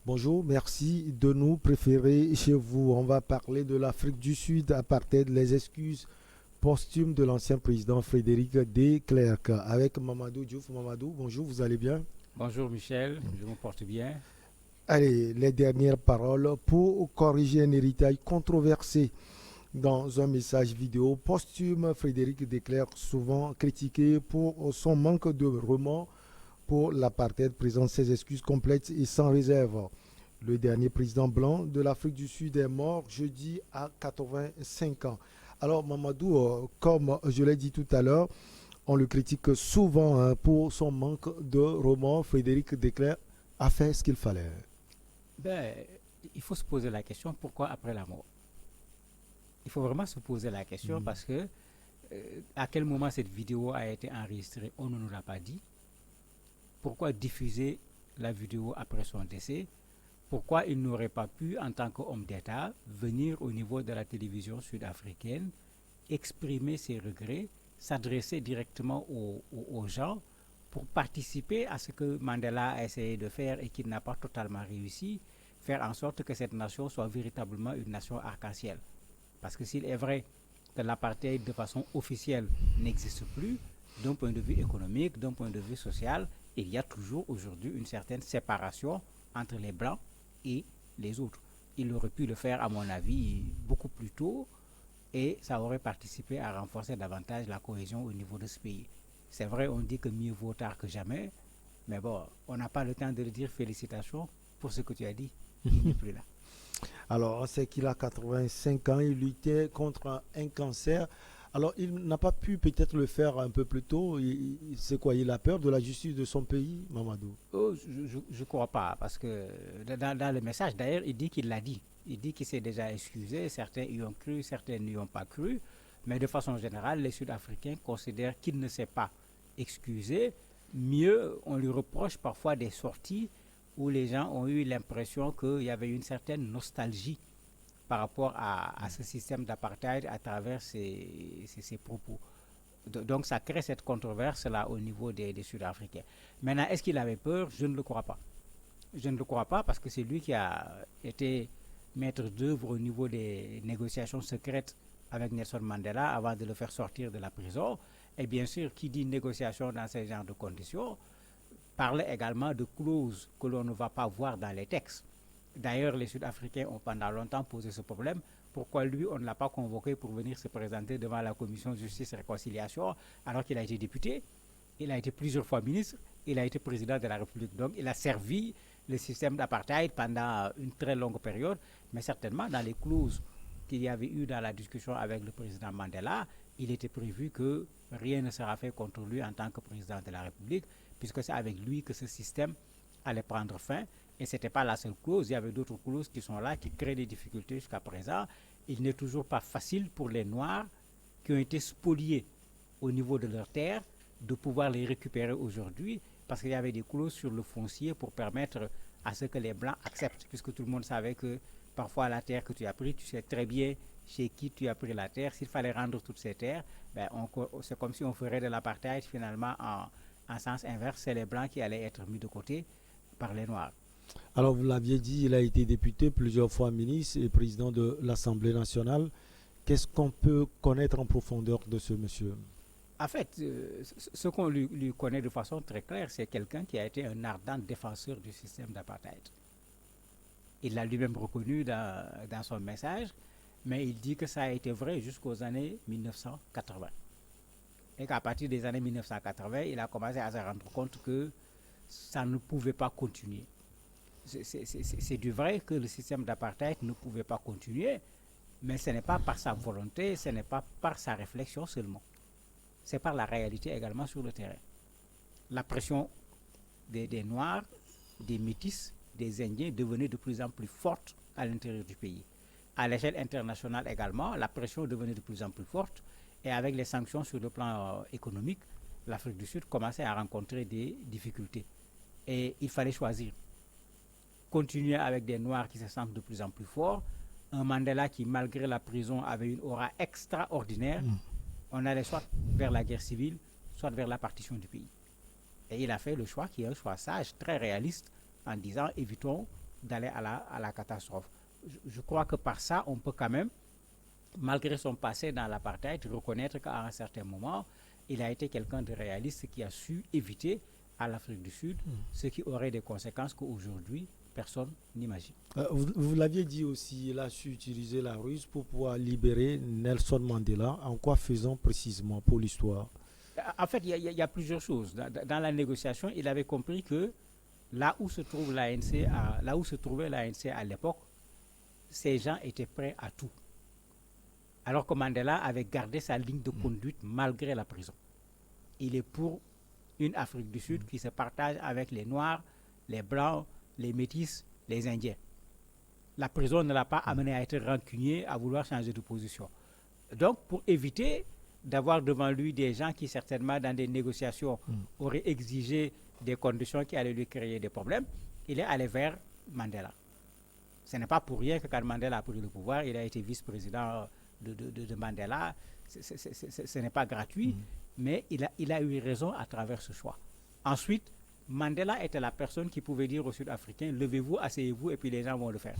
Bonjour, merci de nous préférer chez vous. On va parler de l'Afrique du Sud, apartheid, les excuses posthumes de l'ancien président Frédéric de Klerk avec Mamadou Diouf. Mamadou, bonjour, vous allez bien? Bonjour Michel, je me porte bien. Allez, les dernières paroles pour corriger un héritage controversé. Dans un message vidéo posthume, Frédéric de Klerk, souvent critiqué pour son manque de remords pour l'apartheid, présente ses excuses complètes et sans réserve. Le dernier président blanc de l'Afrique du Sud est mort jeudi à 85 ans. Alors Mamadou, comme je l'ai dit tout à l'heure, on le critique souvent pour son manque de remords. Frédéric Declercq a fait ce qu'il fallait. Ben, il faut se poser la question pourquoi après la mort. Il faut vraiment se poser la question Mm. parce que à quel moment cette vidéo a été enregistrée, on ne nous l'a pas dit. Pourquoi diffuser la vidéo après son décès? Pourquoi il n'aurait pas pu, en tant qu'homme d'État, venir au niveau de la télévision sud-africaine, exprimer ses regrets, s'adresser directement aux gens pour participer à ce que Mandela a essayé de faire et qu'il n'a pas totalement réussi, faire en sorte que cette nation soit véritablement une nation arc-en-ciel. Parce que s'il est vrai que l'apartheid de façon officielle n'existe plus, d'un point de vue économique, d'un point de vue social, il y a toujours aujourd'hui une certaine séparation entre les blancs et les autres. Il aurait pu le faire, à mon avis, beaucoup plus tôt et ça aurait participé à renforcer davantage la cohésion au niveau de ce pays. C'est vrai, on dit que mieux vaut tard que jamais, mais bon, on n'a pas le temps de le dire félicitations pour ce que tu as dit. Il n'est plus là. Alors, on sait qu'il a 85 ans, il luttait contre un cancer. Alors, il n'a pas pu peut-être le faire un peu plus tôt. C'est quoi? Il a peur de la justice de son pays, Mamadou? Oh, je crois pas, parce que dans le message, d'ailleurs, il dit qu'il l'a dit. Il dit qu'il s'est déjà excusé, certains y ont cru, certains n'y ont pas cru, mais de façon générale, les Sud-Africains considèrent qu'il ne s'est pas excusé. Mieux, on lui reproche parfois des sorties où les gens ont eu l'impression qu'il y avait une certaine nostalgie par rapport à ce système d'apartheid à travers ses propos. Donc ça crée cette controverse-là au niveau des Sud-Africains. Maintenant, est-ce qu'il avait peur? Je ne le crois pas. Je ne le crois pas parce que c'est lui qui a été maître d'œuvre au niveau des négociations secrètes avec Nelson Mandela avant de le faire sortir de la prison. Et bien sûr, qui dit négociation dans ce genre de conditions parle également de clauses que l'on ne va pas voir dans les textes. D'ailleurs, les Sud-Africains ont pendant longtemps posé ce problème. Pourquoi lui, on ne l'a pas convoqué pour venir se présenter devant la commission de justice et réconciliation alors qu'il a été député, il a été plusieurs fois ministre, il a été président de la République. Donc, il a servi le système d'apartheid pendant une très longue période, mais certainement dans les clauses qu'il y avait eu dans la discussion avec le président Mandela, il était prévu que rien ne sera fait contre lui en tant que président de la République, puisque c'est avec lui que ce système allait prendre fin. Et ce n'était pas la seule clause, il y avait d'autres clauses qui sont là, qui créent des difficultés jusqu'à présent. Il n'est toujours pas facile pour les Noirs qui ont été spoliés au niveau de leurs terres de pouvoir les récupérer aujourd'hui, parce qu'il y avait des clauses sur le foncier pour permettre à ce que les Blancs acceptent, puisque tout le monde savait que parfois la terre que tu as pris, tu sais très bien chez qui tu as pris la terre. S'il fallait rendre toutes ces terres, ben c'est comme si on ferait de l'apartheid finalement en sens inverse. C'est les Blancs qui allaient être mis de côté par les Noirs. Alors, vous l'aviez dit, il a été député, plusieurs fois ministre et président de l'Assemblée nationale. Qu'est-ce qu'on peut connaître en profondeur de ce monsieur? En fait, ce qu'on lui connaît de façon très claire, c'est quelqu'un qui a été un ardent défenseur du système d'apartheid. Il l'a lui-même reconnu dans son message, mais il dit que ça a été vrai jusqu'aux années 1980. Et qu'à partir des années 1980, il a commencé à se rendre compte que ça ne pouvait pas continuer. C'est du vrai que le système d'apartheid ne pouvait pas continuer, mais ce n'est pas par sa volonté, ce n'est pas par sa réflexion seulement. C'est par la réalité également sur le terrain. La pression des Noirs, des Métis, des Indiens devenait de plus en plus forte à l'intérieur du pays. À l'échelle internationale également, la pression devenait de plus en plus forte et avec les sanctions sur le plan économique, l'Afrique du Sud commençait à rencontrer des difficultés. Et il fallait choisir. Continuer avec des Noirs qui se sentent de plus en plus forts, un Mandela qui, malgré la prison, avait une aura extraordinaire. Mm. On allait soit vers la guerre civile, soit vers la partition du pays. Et il a fait le choix qui est un choix sage, très réaliste, en disant évitons d'aller à la catastrophe. Je crois que par ça, on peut quand même, malgré son passé dans l'apartheid, reconnaître qu'à un certain moment, il a été quelqu'un de réaliste qui a su éviter à l'Afrique du Sud ce qui aurait des conséquences qu'aujourd'hui, personne n'imagine. Vous l'aviez dit aussi, il a su utiliser la ruse pour pouvoir libérer Nelson Mandela. En quoi faisant précisément pour l'histoire? En fait, il y a plusieurs choses. Dans la négociation, il avait compris que là où se trouve l'ANC, là où se trouvait l'ANC à l'époque, ces gens étaient prêts à tout. Alors que Mandela avait gardé sa ligne de conduite malgré la prison. Il est pour une Afrique du Sud qui se partage avec les Noirs, les Blancs, les Métis, les Indiens. La prison ne l'a pas amené à être rancunier, à vouloir changer de position. Donc, pour éviter d'avoir devant lui des gens qui, certainement, dans des négociations, auraient exigé des conditions qui allaient lui créer des problèmes, il est allé vers Mandela. Ce n'est pas pour rien que quand Mandela a pris le pouvoir, il a été vice-président de Mandela. Ce n'est pas gratuit, mais il a eu raison à travers ce choix. Ensuite, Mandela était la personne qui pouvait dire aux Sud-Africains, levez-vous, asseyez-vous, et puis les gens vont le faire.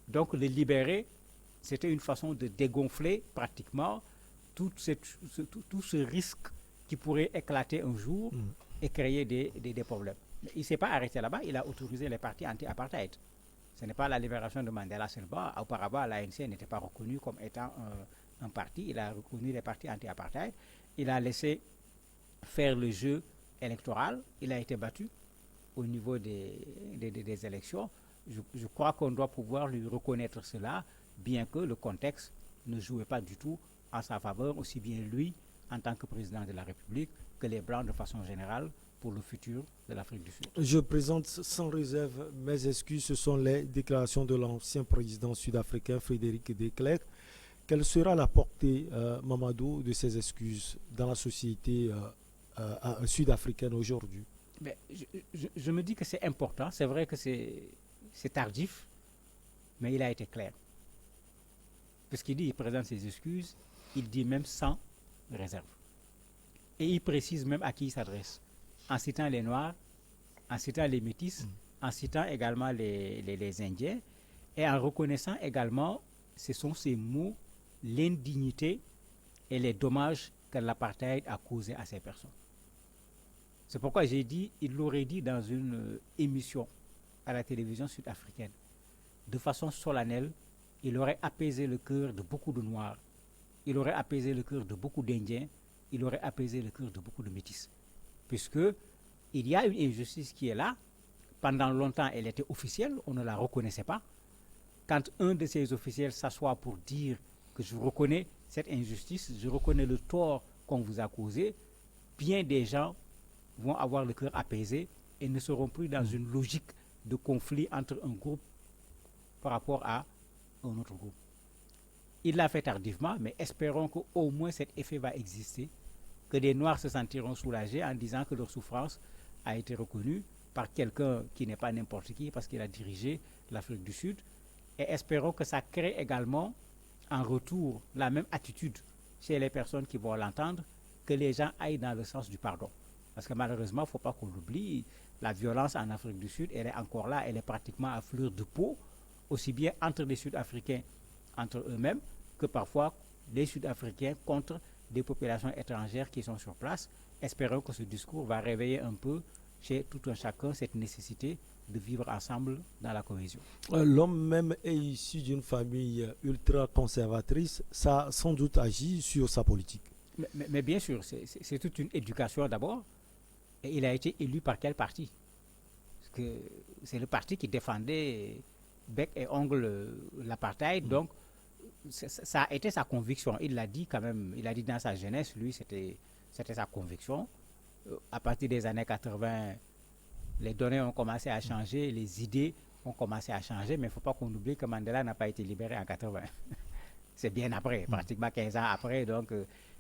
Donc, le libérer, c'était une façon de dégonfler pratiquement tout ce risque qui pourrait éclater un jour et créer des problèmes. Mais il ne s'est pas arrêté là-bas, il a autorisé les partis anti-apartheid. Ce n'est pas la libération de Mandela seulement. Auparavant, l'ANC n'était pas reconnue comme étant un parti. Il a reconnu les partis anti-apartheid. Il a laissé faire le jeu électoral. Il a été battu au niveau des élections. Je crois qu'on doit pouvoir lui reconnaître cela, bien que le contexte ne jouait pas du tout en sa faveur, aussi bien lui, en tant que président de la République, que les Blancs de façon générale, pour le futur de l'Afrique du Sud. Je présente sans réserve mes excuses. Ce sont les déclarations de l'ancien président sud-africain Frédéric de Klerk. Quelle sera la portée, Mamadou, de ces excuses dans la société sud-africaine aujourd'hui? Mais je me dis que c'est important. C'est vrai que c'est tardif, mais il a été clair. Puisqu'il dit qu'il présente ses excuses, il dit même sans réserve. Et il précise même à qui il s'adresse. En citant les Noirs, en citant les Métis, en citant également les Indiens, et en reconnaissant également, ce sont ces mots, l'indignité et les dommages que l'apartheid a causé à ces personnes. C'est pourquoi j'ai dit, il l'aurait dit dans une émission à la télévision sud-africaine. De façon solennelle, il aurait apaisé le cœur de beaucoup de Noirs, il aurait apaisé le cœur de beaucoup d'Indiens, il aurait apaisé le cœur de beaucoup de Métis. Puisque il y a une injustice qui est là. Pendant longtemps, elle était officielle, on ne la reconnaissait pas. Quand un de ces officiels s'assoit pour dire que je reconnais cette injustice, je reconnais le tort qu'on vous a causé, bien des gens vont avoir le cœur apaisé et ne seront plus dans une logique de conflit entre un groupe par rapport à un autre groupe. Il l'a fait tardivement, mais espérons qu'au moins cet effet va exister, que des Noirs se sentiront soulagés en disant que leur souffrance a été reconnue par quelqu'un qui n'est pas n'importe qui parce qu'il a dirigé l'Afrique du Sud. Et espérons que ça crée également en retour la même attitude chez les personnes qui vont l'entendre, que les gens aillent dans le sens du pardon. Parce que malheureusement, il ne faut pas qu'on l'oublie, la violence en Afrique du Sud, elle est encore là, elle est pratiquement à fleur de peau, aussi bien entre les Sud-Africains, entre eux-mêmes, que parfois les Sud-Africains contre des populations étrangères qui sont sur place. Espérons que ce discours va réveiller un peu chez tout un chacun cette nécessité de vivre ensemble dans la cohésion. L'homme même est issu d'une famille ultra-conservatrice, ça a sans doute agi sur sa politique. Mais bien sûr, c'est toute une éducation d'abord. Et il a été élu par quel parti? Parce que c'est le parti qui défendait bec et ongle l'apartheid, donc ça a été sa conviction. Il l'a dit quand même, il a dit dans sa jeunesse, lui, c'était sa conviction. À partir des années 80, les données ont commencé à changer, les idées ont commencé à changer, mais il ne faut pas qu'on oublie que Mandela n'a pas été libéré en 80. C'est bien après, pratiquement 15 ans après, donc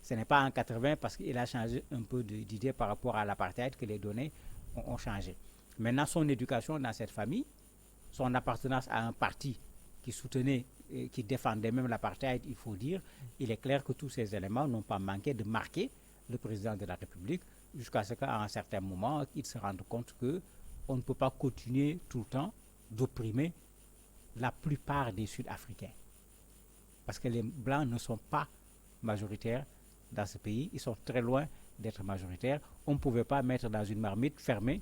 ce n'est pas en 80 parce qu'il a changé un peu d'idée par rapport à l'apartheid que les données ont changé. Maintenant, son éducation dans cette famille, son appartenance à un parti qui soutenait et qui défendait même l'apartheid, il faut dire, il est clair que tous ces éléments n'ont pas manqué de marquer le président de la République jusqu'à ce qu'à un certain moment, il se rende compte que on ne peut pas continuer tout le temps d'opprimer la plupart des Sud-Africains. Parce que les Blancs ne sont pas majoritaires dans ce pays. Ils sont très loin d'être majoritaires. On ne pouvait pas mettre dans une marmite fermée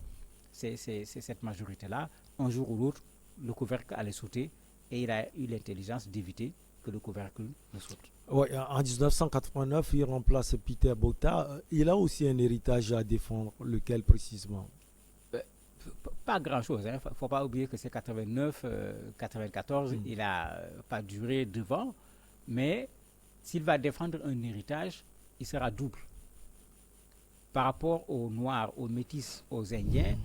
cette majorité-là. Un jour ou l'autre, le couvercle allait sauter et il a eu l'intelligence d'éviter que le couvercle ne saute. Ouais, en 1989, il remplace Peter Botha. Il a aussi un héritage à défendre, lequel précisément? Pas grand-chose. Il ne faut pas oublier que c'est 89, 94, il n'a pas duré devant. Mais s'il va défendre un héritage, il sera double. Par rapport aux Noirs, aux Métis, aux Indiens,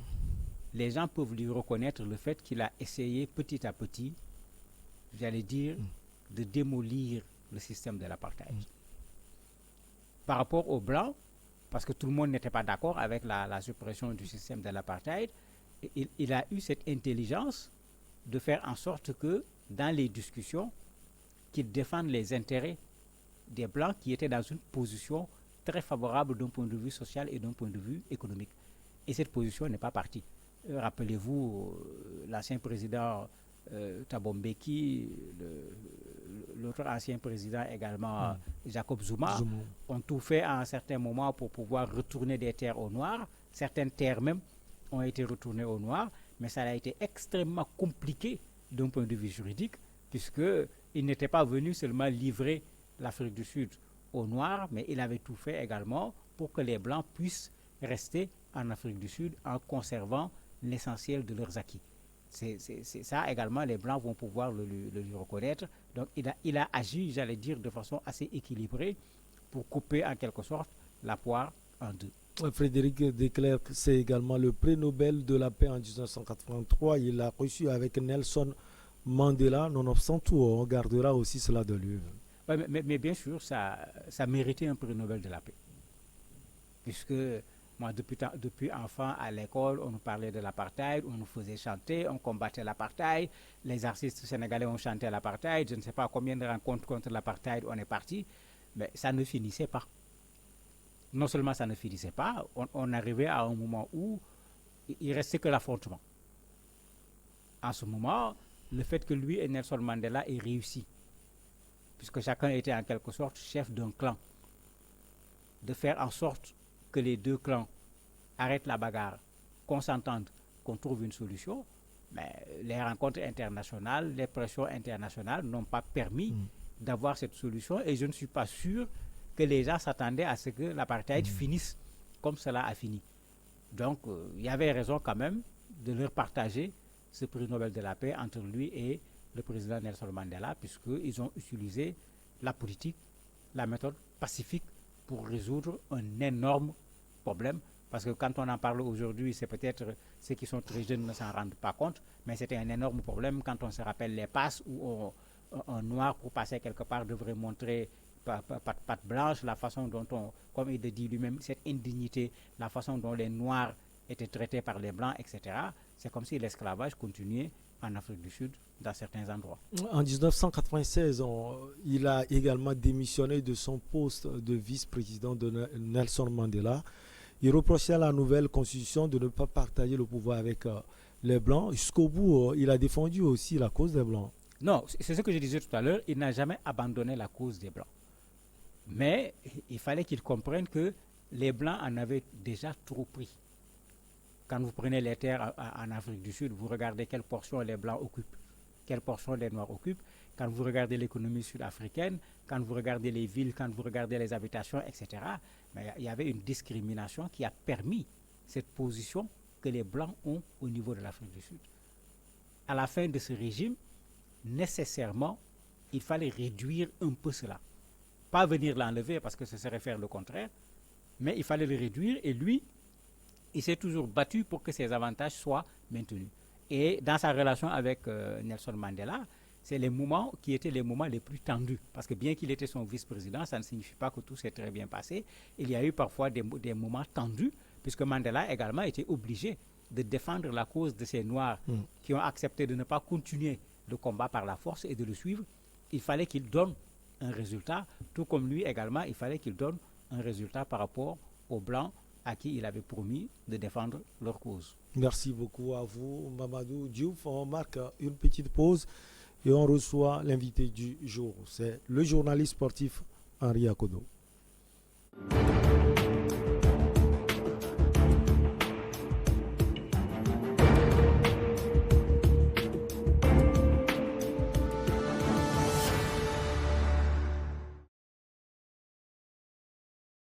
les gens peuvent lui reconnaître le fait qu'il a essayé petit à petit, j'allais dire, de démolir le système de l'apartheid. Par rapport aux Blancs, parce que tout le monde n'était pas d'accord avec la suppression du système de l'apartheid, il a eu cette intelligence de faire en sorte que, dans les discussions, qu'il défende les intérêts des Blancs qui étaient dans une position très favorable d'un point de vue social et d'un point de vue économique. Et cette position n'est pas partie. Rappelez-vous, l'ancien président Thabo Mbeki, l'autre ancien président également, Jacob Zuma, ont tout fait à un certain moment pour pouvoir retourner des terres aux Noirs. Certaines terres même ont été retournées aux Noirs, mais ça a été extrêmement compliqué d'un point de vue juridique, puisqu'il n'était pas venu seulement livrer l'Afrique du Sud aux Noirs, mais il avait tout fait également pour que les Blancs puissent rester en Afrique du Sud en conservant l'essentiel de leurs acquis. C'est ça également, les Blancs vont pouvoir le lui reconnaître. Donc il a agi, j'allais dire, de façon assez équilibrée pour couper en quelque sorte la poire en deux. Frédéric de Klerk, c'est également le prix Nobel de la paix en 1983. Il l'a reçu avec Nelson Mandela. Nonobstant tout, on gardera aussi cela de lui. Ouais, mais bien sûr, ça méritait un prix Nobel de la paix. Puisque moi, depuis enfant à l'école, on nous parlait de l'apartheid, on nous faisait chanter, on combattait l'apartheid. Les artistes sénégalais ont chanté l'apartheid. Je ne sais pas combien de rencontres contre l'apartheid on est parti, mais ça ne finissait pas. Non seulement ça ne finissait pas, on arrivait à un moment où il restait que l'affrontement. En ce moment, le fait que lui et Nelson Mandela aient réussi, puisque chacun était en quelque sorte chef d'un clan, de faire en sorte que les deux clans arrêtent la bagarre, qu'on s'entende, qu'on trouve une solution, mais les rencontres internationales, les pressions internationales n'ont pas permis d'avoir cette solution, et je ne suis pas sûr que les gens s'attendaient à ce que l'apartheid finisse comme cela a fini. Donc, il y avait raison quand même de leur partager ce prix Nobel de la paix entre lui et le président Nelson Mandela, puisqu'ils ont utilisé la politique, la méthode pacifique pour résoudre un énorme problème. Parce que quand on en parle aujourd'hui, c'est peut-être ceux qui sont très jeunes ne s'en rendent pas compte, mais c'était un énorme problème quand on se rappelle les passes où un noir pour passer quelque part devrait montrer patte blanche, la façon dont comme il le dit lui-même, cette indignité, la façon dont les noirs étaient traités par les blancs, etc. C'est comme si l'esclavage continuait en Afrique du Sud dans certains endroits. En 1996, il a également démissionné de son poste de vice-président de Nelson Mandela. Il reprochait à la nouvelle constitution de ne pas partager le pouvoir avec les Blancs. Jusqu'au bout, il a défendu aussi la cause des Blancs. Non, c'est ce que je disais tout à l'heure, il n'a jamais abandonné la cause des Blancs. Mais il fallait qu'il comprenne que les Blancs en avaient déjà trop pris. Quand vous prenez les terres en Afrique du Sud, vous regardez quelle portion les Blancs occupent, quelle portion les Noirs occupent. Quand vous regardez l'économie sud-africaine, quand vous regardez les villes, quand vous regardez les habitations, etc., mais il y avait une discrimination qui a permis cette position que les Blancs ont au niveau de l'Afrique du Sud. À la fin de ce régime, nécessairement, il fallait réduire un peu cela. Pas venir l'enlever parce que ce serait faire le contraire, mais il fallait le réduire et lui, il s'est toujours battu pour que ses avantages soient maintenus. Et dans sa relation avec Nelson Mandela, c'est les moments qui étaient les moments les plus tendus. Parce que bien qu'il était son vice-président, ça ne signifie pas que tout s'est très bien passé. Il y a eu parfois des moments tendus, puisque Mandela également était obligé de défendre la cause de ces Noirs qui ont accepté de ne pas continuer le combat par la force et de le suivre. Il fallait qu'il donne un résultat, tout comme lui également, il fallait qu'il donne un résultat par rapport aux Blancs à qui il avait promis de défendre leur cause. Merci beaucoup à vous, Mamadou Diouf. On marque une petite pause et on reçoit l'invité du jour. C'est le journaliste sportif Henri Akodo.